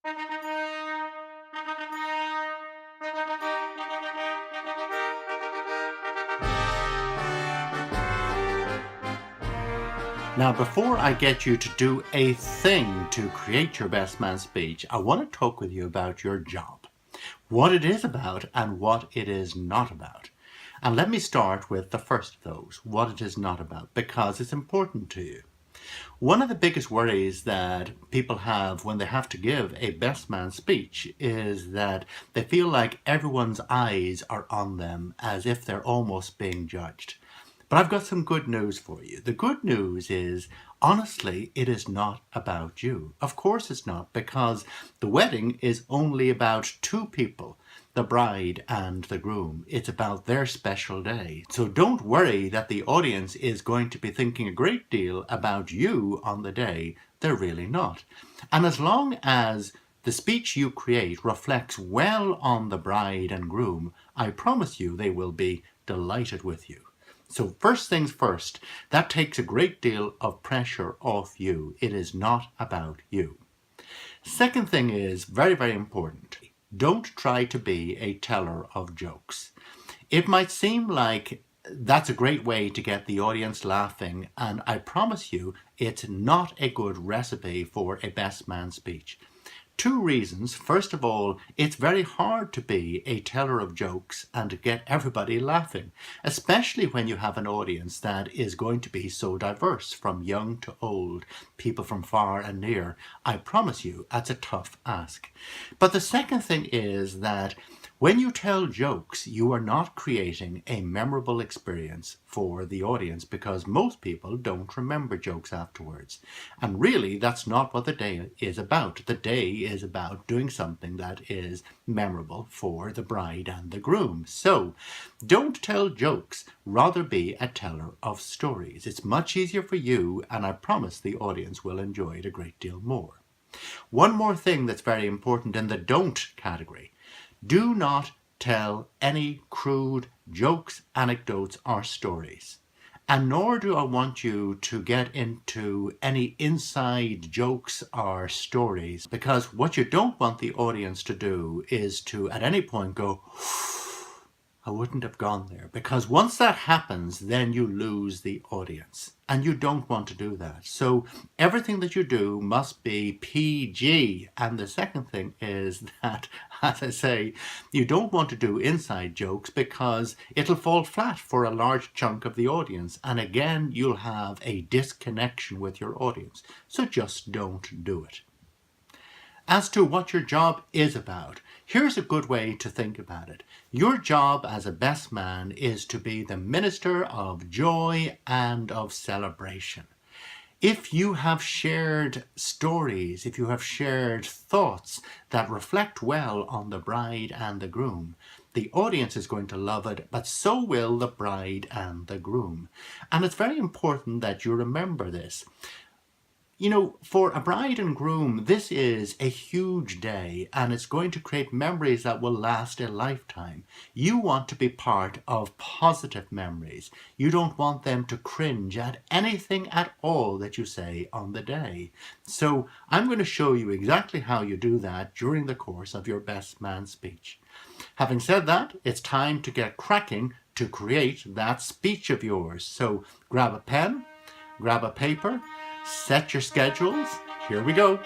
Now, before I get you to do a thing to create your best man speech, I want to talk with you about your job, what it is about and what it is not about. And let me start with the first of those, what it is not about, because it's important to you. One of the biggest worries that people have when they have to give a best man speech is that they feel like everyone's eyes are on them as if they're almost being judged. But I've got some good news for you. The good news is, honestly, it is not about you. Of course it's not, because the wedding is only about two people, the bride and the groom. It's about their special day. So don't worry that the audience is going to be thinking a great deal about you on the day. They're really not. And as long as the speech you create reflects well on the bride and groom, I promise you they will be delighted with you. So first things first, that takes a great deal of pressure off you. It is not about you. Second thing is very, very important. Don't try to be a teller of jokes. It might seem like that's a great way to get the audience laughing, and I promise you it's not a good recipe for a best man speech. Two reasons. First of all, it's very hard to be a teller of jokes and to get everybody laughing, especially when you have an audience that is going to be so diverse, from young to old, people from far and near. I promise you, that's a tough ask. But the second thing is that when you tell jokes, you are not creating a memorable experience for the audience, because most people don't remember jokes afterwards. And really, that's not what the day is about. The day is about doing something that is memorable for the bride and the groom. So don't tell jokes, rather be a teller of stories. It's much easier for you, and I promise the audience will enjoy it a great deal more. One more thing that's very important in the don't category. Do not tell any crude jokes, anecdotes, or stories. And nor do I want you to get into any inside jokes or stories, because what you don't want the audience to do is to at any point go, I wouldn't have gone there, because once that happens, then you lose the audience, and you don't want to do that. So everything that you do must be PG. And the second thing is that, as I say, you don't want to do inside jokes because it'll fall flat for a large chunk of the audience. And again, you'll have a disconnection with your audience. So just don't do it. As to what your job is about, here's a good way to think about it. Your job as a best man is to be the minister of joy and of celebration. If you have shared stories, if you have shared thoughts that reflect well on the bride and the groom, the audience is going to love it, but so will the bride and the groom. And it's very important that you remember this. You know, for a bride and groom, this is a huge day, and it's going to create memories that will last a lifetime. You want to be part of positive memories. You don't want them to cringe at anything at all that you say on the day. So I'm going to show you exactly how you do that during the course of your best man speech. Having said that, it's time to get cracking to create that speech of yours. So grab a pen, grab a paper, set your schedules. Here we go.